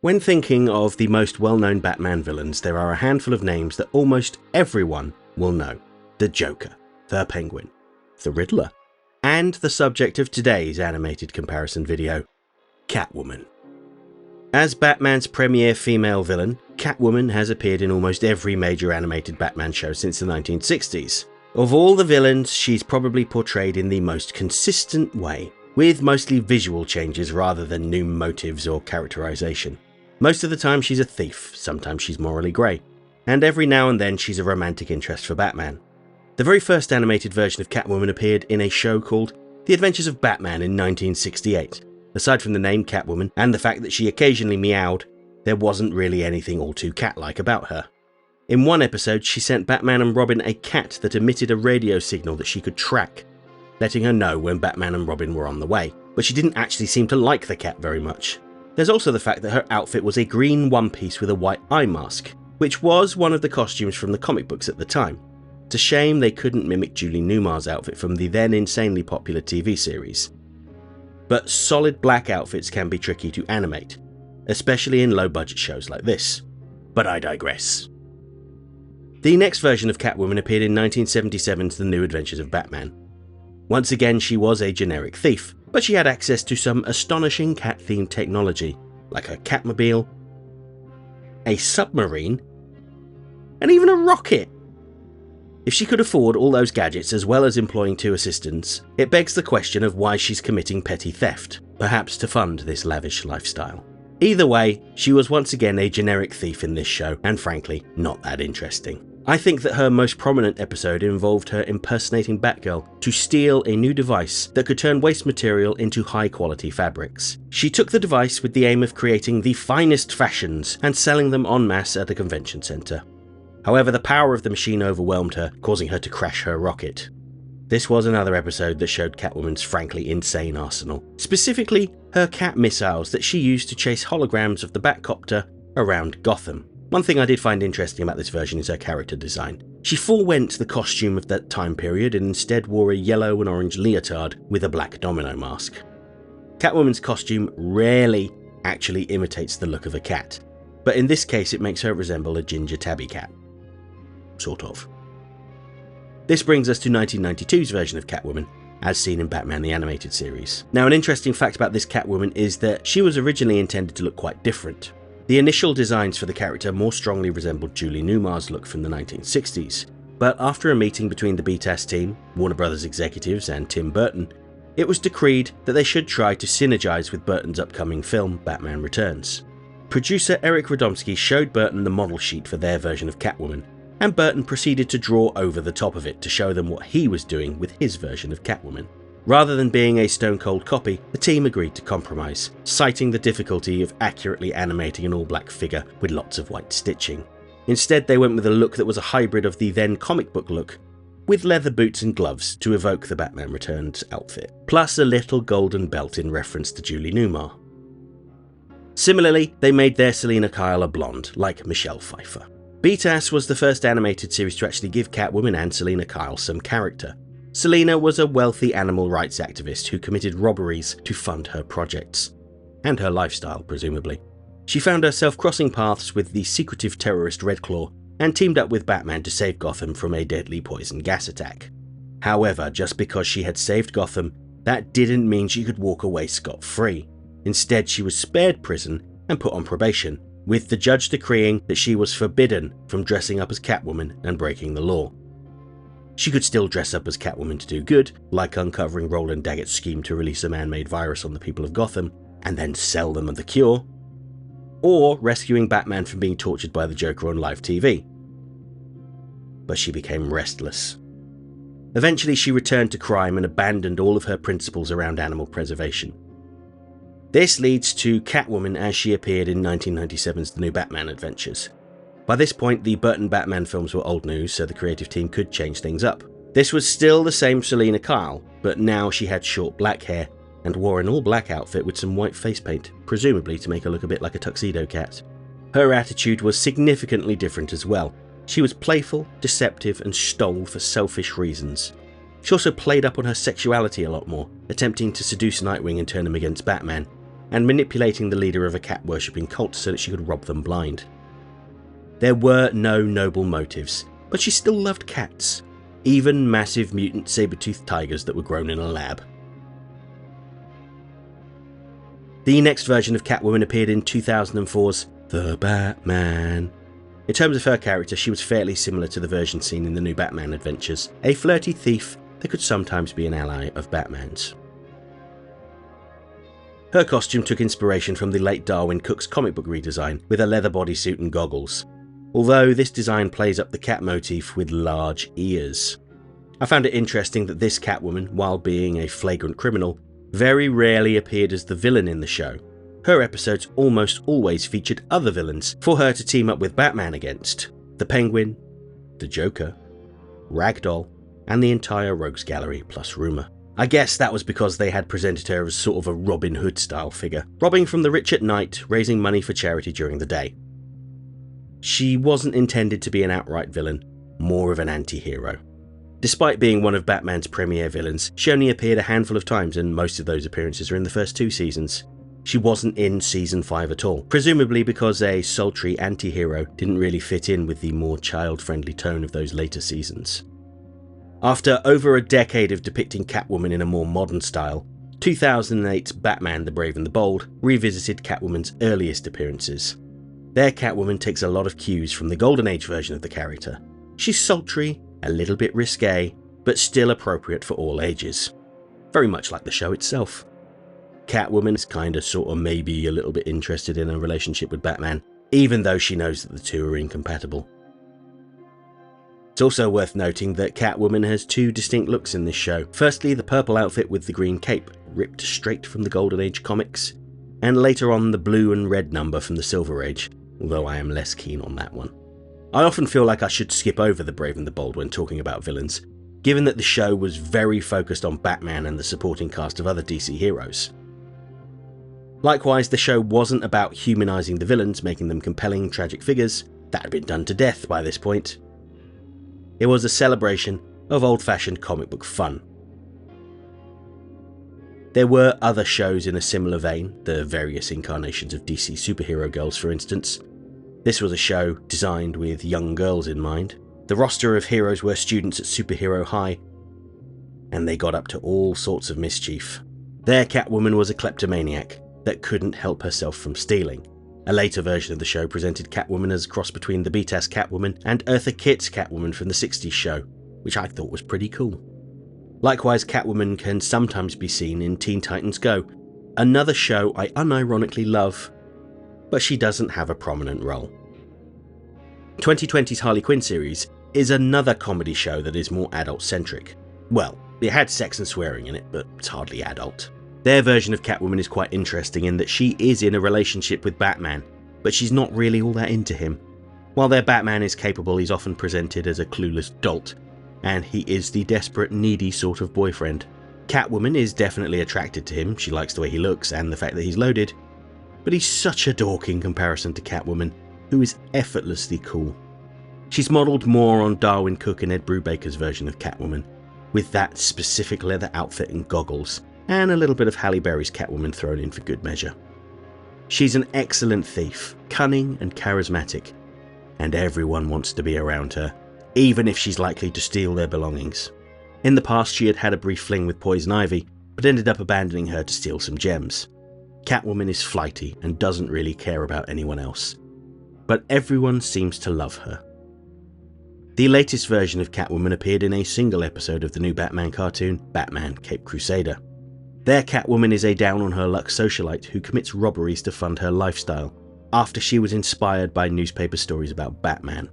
When thinking of the most well-known Batman villains, there are a handful of names that almost everyone will know. The Joker, the Penguin, the Riddler, and the subject of today's animated comparison video, Catwoman. As Batman's premier female villain, Catwoman has appeared in almost every major animated Batman show since the 1960s. Of all the villains, she's probably portrayed in the most consistent way, with mostly visual changes rather than new motives or characterization. Most of the time she's a thief, sometimes she's morally grey, and every now and then she's a romantic interest for Batman. The very first animated version of Catwoman appeared in a show called The Adventures of Batman in 1968. Aside from the name Catwoman and the fact that she occasionally meowed, there wasn't really anything all too cat-like about her. In one episode, she sent Batman and Robin a cat that emitted a radio signal that she could track, letting her know when Batman and Robin were on the way, but she didn't actually seem to like the cat very much. There's also the fact that her outfit was a green one-piece with a white eye mask, which was one of the costumes from the comic books at the time. It's a shame they couldn't mimic Julie Newmar's outfit from the then insanely popular TV series. But solid black outfits can be tricky to animate, especially in low-budget shows like this. But I digress. The next version of Catwoman appeared in 1977's The New Adventures of Batman. Once again, she was a generic thief, but she had access to some astonishing cat-themed technology, like her Catmobile, a submarine, and even a rocket. If she could afford all those gadgets as well as employing two assistants, it begs the question of why she's committing petty theft, perhaps to fund this lavish lifestyle. Either way, she was once again a generic thief in this show, and frankly, not that interesting. I think that her most prominent episode involved her impersonating Batgirl to steal a new device that could turn waste material into high-quality fabrics. She took the device with the aim of creating the finest fashions and selling them en masse at a convention centre. However, the power of the machine overwhelmed her, causing her to crash her rocket. This was another episode that showed Catwoman's frankly insane arsenal, specifically her cat missiles that she used to chase holograms of the Batcopter around Gotham. One thing I did find interesting about this version is her character design. She forewent the costume of that time period and instead wore a yellow and orange leotard with a black domino mask. Catwoman's costume rarely actually imitates the look of a cat, but in this case it makes her resemble a ginger tabby cat. Sort of. This brings us to 1992's version of Catwoman, as seen in Batman the Animated Series. Now, an interesting fact about this Catwoman is that she was originally intended to look quite different. The initial designs for the character more strongly resembled Julie Newmar's look from the 1960s, but after a meeting between the BTAS team, Warner Brothers executives and Tim Burton, it was decreed that they should try to synergize with Burton's upcoming film Batman Returns. Producer Eric Radomski showed Burton the model sheet for their version of Catwoman, and Burton proceeded to draw over the top of it to show them what he was doing with his version of Catwoman. Rather than being a stone-cold copy, the team agreed to compromise, citing the difficulty of accurately animating an all-black figure with lots of white stitching. Instead, they went with a look that was a hybrid of the then comic book look, with leather boots and gloves to evoke the Batman Returns outfit, plus a little golden belt in reference to Julie Newmar. Similarly, they made their Selina Kyle a blonde, like Michelle Pfeiffer. BTAS was the first animated series to actually give Catwoman and Selina Kyle some character. Selina was a wealthy animal rights activist who committed robberies to fund her projects, and her lifestyle, presumably. She found herself crossing paths with the secretive terrorist Redclaw and teamed up with Batman to save Gotham from a deadly poison gas attack. However, just because she had saved Gotham, that didn't mean she could walk away scot-free. Instead, she was spared prison and put on probation, with the judge decreeing that she was forbidden from dressing up as Catwoman and breaking the law. She could still dress up as Catwoman to do good, like uncovering Roland Daggett's scheme to release a man-made virus on the people of Gotham and then sell them the cure, or rescuing Batman from being tortured by the Joker on live TV. But she became restless. Eventually, she returned to crime and abandoned all of her principles around animal preservation. This leads to Catwoman as she appeared in 1997's The New Batman Adventures. By this point, the Burton Batman films were old news, so the creative team could change things up. This was still the same Selina Kyle, but now she had short black hair and wore an all-black outfit with some white face paint, presumably to make her look a bit like a tuxedo cat. Her attitude was significantly different as well. She was playful, deceptive, and stole for selfish reasons. She also played up on her sexuality a lot more, attempting to seduce Nightwing and turn him against Batman, and manipulating the leader of a cat-worshipping cult so that she could rob them blind. There were no noble motives, but she still loved cats, even massive mutant saber-toothed tigers that were grown in a lab. The next version of Catwoman appeared in 2004's The Batman. In terms of her character, she was fairly similar to the version seen in the new Batman adventures, a flirty thief that could sometimes be an ally of Batman's. Her costume took inspiration from the late Darwin Cook's comic book redesign, with a leather bodysuit and goggles, although this design plays up the cat motif with large ears. I found it interesting that this Catwoman, while being a flagrant criminal, very rarely appeared as the villain in the show. Her episodes almost always featured other villains for her to team up with Batman against: the Penguin, the Joker, Ragdoll, and the entire Rogues Gallery plus Rumour. I guess that was because they had presented her as sort of a Robin Hood style figure, robbing from the rich at night, raising money for charity during the day. She wasn't intended to be an outright villain, more of an anti-hero. Despite being one of Batman's premier villains, she only appeared a handful of times, and most of those appearances are in the first 2 seasons. She wasn't in Season 5 at all, presumably because a sultry anti-hero didn't really fit in with the more child-friendly tone of those later seasons. After over a decade of depicting Catwoman in a more modern style, 2008's Batman the Brave and the Bold revisited Catwoman's earliest appearances. Their Catwoman takes a lot of cues from the Golden Age version of the character. She's sultry, a little bit risque, but still appropriate for all ages. Very much like the show itself. Catwoman is kinda sorta maybe a little bit interested in a relationship with Batman, even though she knows that the two are incompatible. It's also worth noting that Catwoman has 2 distinct looks in this show. Firstly, the purple outfit with the green cape, ripped straight from the Golden Age comics, and later on the blue and red number from the Silver Age, although I am less keen on that one. I often feel like I should skip over the Brave and the Bold when talking about villains, given that the show was very focused on Batman and the supporting cast of other DC heroes. Likewise, the show wasn't about humanising the villains, making them compelling, tragic figures. That had been done to death by this point. It was a celebration of old-fashioned comic book fun. There were other shows in a similar vein, the various incarnations of DC superhero girls for instance. This was a show designed with young girls in mind. The roster of heroes were students at Superhero High, and they got up to all sorts of mischief. Their Catwoman was a kleptomaniac that couldn't help herself from stealing. A later version of the show presented Catwoman as a cross between the Beat-Ass Catwoman and Eartha Kitt's Catwoman from the 60s show, which I thought was pretty cool. Likewise, Catwoman can sometimes be seen in Teen Titans Go, another show I unironically love, but she doesn't have a prominent role. 2020's Harley Quinn series is another comedy show that is more adult-centric. Well, it had sex and swearing in it, but it's hardly adult. Their version of Catwoman is quite interesting in that she is in a relationship with Batman, but she's not really all that into him. While their Batman is capable, he's often presented as a clueless dolt, and he is the desperate, needy sort of boyfriend. Catwoman is definitely attracted to him, she likes the way he looks and the fact that he's loaded, but he's such a dork in comparison to Catwoman, who is effortlessly cool. She's modelled more on Darwin Cook and Ed Brubaker's version of Catwoman, with that specific leather outfit and goggles, and a little bit of Halle Berry's Catwoman thrown in for good measure. She's an excellent thief, cunning and charismatic, and everyone wants to be around her, even if she's likely to steal their belongings. In the past, she had had a brief fling with Poison Ivy, but ended up abandoning her to steal some gems. Catwoman is flighty and doesn't really care about anyone else, but everyone seems to love her. The latest version of Catwoman appeared in a single episode of the new Batman cartoon, Batman Caped Crusader. Their Catwoman is a down-on-her-luck socialite who commits robberies to fund her lifestyle, after she was inspired by newspaper stories about Batman.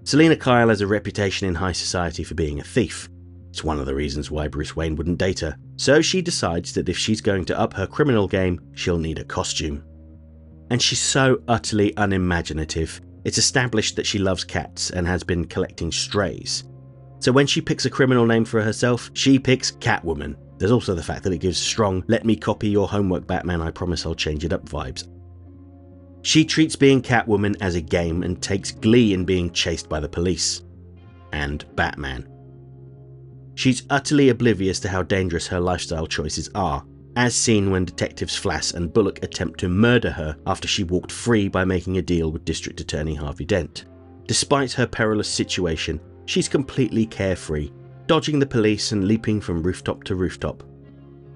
Selina Kyle has a reputation in high society for being a thief. It's one of the reasons why Bruce Wayne wouldn't date her, so she decides that if she's going to up her criminal game, she'll need a costume. And she's so utterly unimaginative, it's established that she loves cats and has been collecting strays. So when she picks a criminal name for herself, she picks Catwoman. There's also the fact that it gives strong, let me copy your homework Batman, I promise I'll change it up vibes. She treats being Catwoman as a game and takes glee in being chased by the police. And Batman. She's utterly oblivious to how dangerous her lifestyle choices are, as seen when detectives Flass and Bullock attempt to murder her after she walked free by making a deal with District Attorney Harvey Dent. Despite her perilous situation, she's completely carefree, dodging the police and leaping from rooftop to rooftop.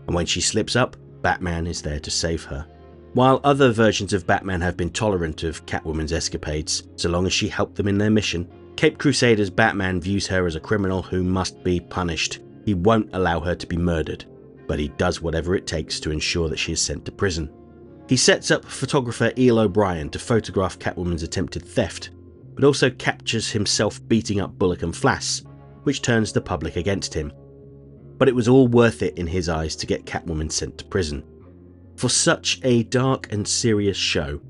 And when she slips up, Batman is there to save her. While other versions of Batman have been tolerant of Catwoman's escapades, so long as she helped them in their mission, Caped Crusader's Batman views her as a criminal who must be punished. He won't allow her to be murdered, but he does whatever it takes to ensure that she is sent to prison. He sets up photographer Eel O'Brien to photograph Catwoman's attempted theft, but also captures himself beating up Bullock and Flass, which turns the public against him. But it was all worth it in his eyes to get Catwoman sent to prison. For such a dark and serious show,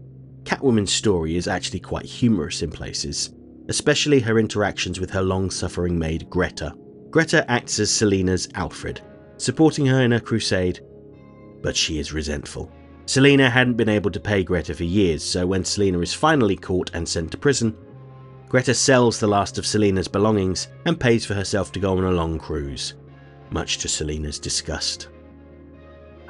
Catwoman's story is actually quite humorous in places, especially her interactions with her long-suffering maid Greta. Greta acts as Selina's Alfred, supporting her in her crusade, but she is resentful. Selina hadn't been able to pay Greta for years, so when Selina is finally caught and sent to prison, Greta sells the last of Selina's belongings and pays for herself to go on a long cruise, much to Selina's disgust.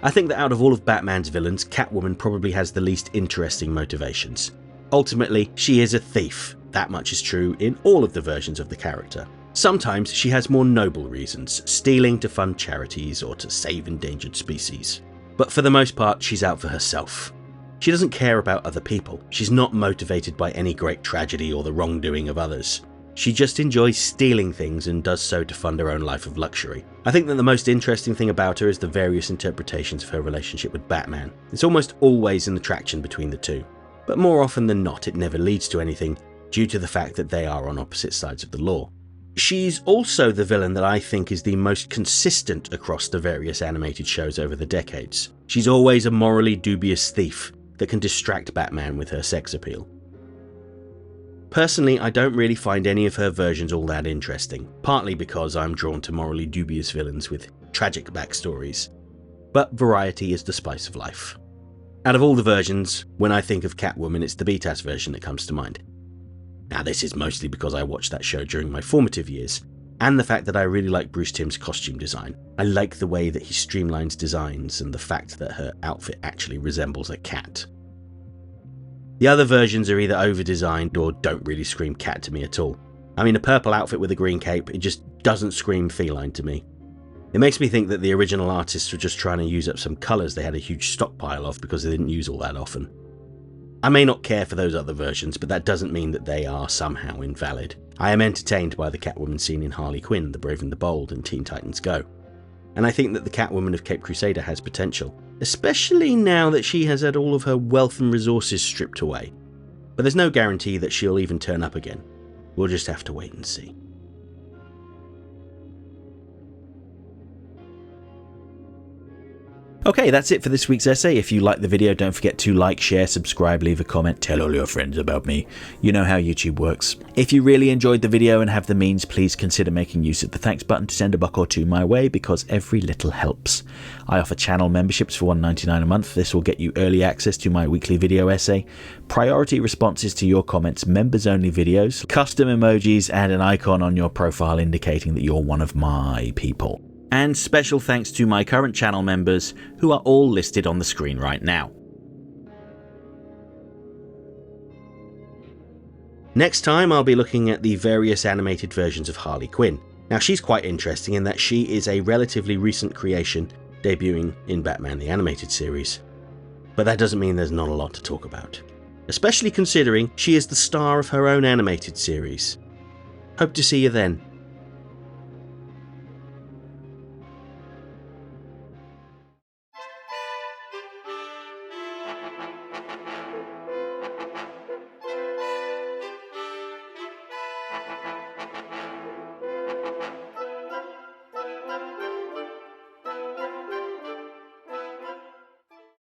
I think that out of all of Batman's villains, Catwoman probably has the least interesting motivations. Ultimately, she is a thief. That much is true in all of the versions of the character. Sometimes she has more noble reasons, stealing to fund charities or to save endangered species. But for the most part, she's out for herself. She doesn't care about other people. She's not motivated by any great tragedy or the wrongdoing of others. She just enjoys stealing things and does so to fund her own life of luxury. I think that the most interesting thing about her is the various interpretations of her relationship with Batman. It's almost always an attraction between the two, but more often than not it never leads to anything due to the fact that they are on opposite sides of the law. She's also the villain that I think is the most consistent across the various animated shows over the decades. She's always a morally dubious thief that can distract Batman with her sex appeal. Personally, I don't really find any of her versions all that interesting, partly because I'm drawn to morally dubious villains with tragic backstories. But variety is the spice of life. Out of all the versions, when I think of Catwoman, it's the BTAS version that comes to mind. Now, this is mostly because I watched that show during my formative years, and the fact that I really like Bruce Timm's costume design. I like the way that he streamlines designs and the fact that her outfit actually resembles a cat. The other versions are either over-designed or don't really scream cat to me at all. I mean, a purple outfit with a green cape, it just doesn't scream feline to me. It makes me think that the original artists were just trying to use up some colours they had a huge stockpile of because they didn't use all that often. I may not care for those other versions, but that doesn't mean that they are somehow invalid. I am entertained by the Catwoman scene in Harley Quinn, The Brave and the Bold, and Teen Titans Go. And I think that the Catwoman of Caped Crusader has potential, especially now that she has had all of her wealth and resources stripped away. But there's no guarantee that she'll even turn up again. We'll just have to wait and see. Okay, that's it for this week's essay. If you liked the video, don't forget to like, share, subscribe, leave a comment, tell all your friends about me. You know how YouTube works. If you really enjoyed the video and have the means, please consider making use of the thanks button to send a buck or two my way, because every little helps. I offer channel memberships for $1.99 a month. This will get you early access to my weekly video essay, priority responses to your comments, members-only videos, custom emojis, and an icon on your profile indicating that you're one of my people. And special thanks to my current channel members, who are all listed on the screen right now. Next time I'll be looking at the various animated versions of Harley Quinn. Now, she's quite interesting in that she is a relatively recent creation, debuting in Batman the Animated Series. But that doesn't mean there's not a lot to talk about, especially considering she is the star of her own animated series. Hope to see you then.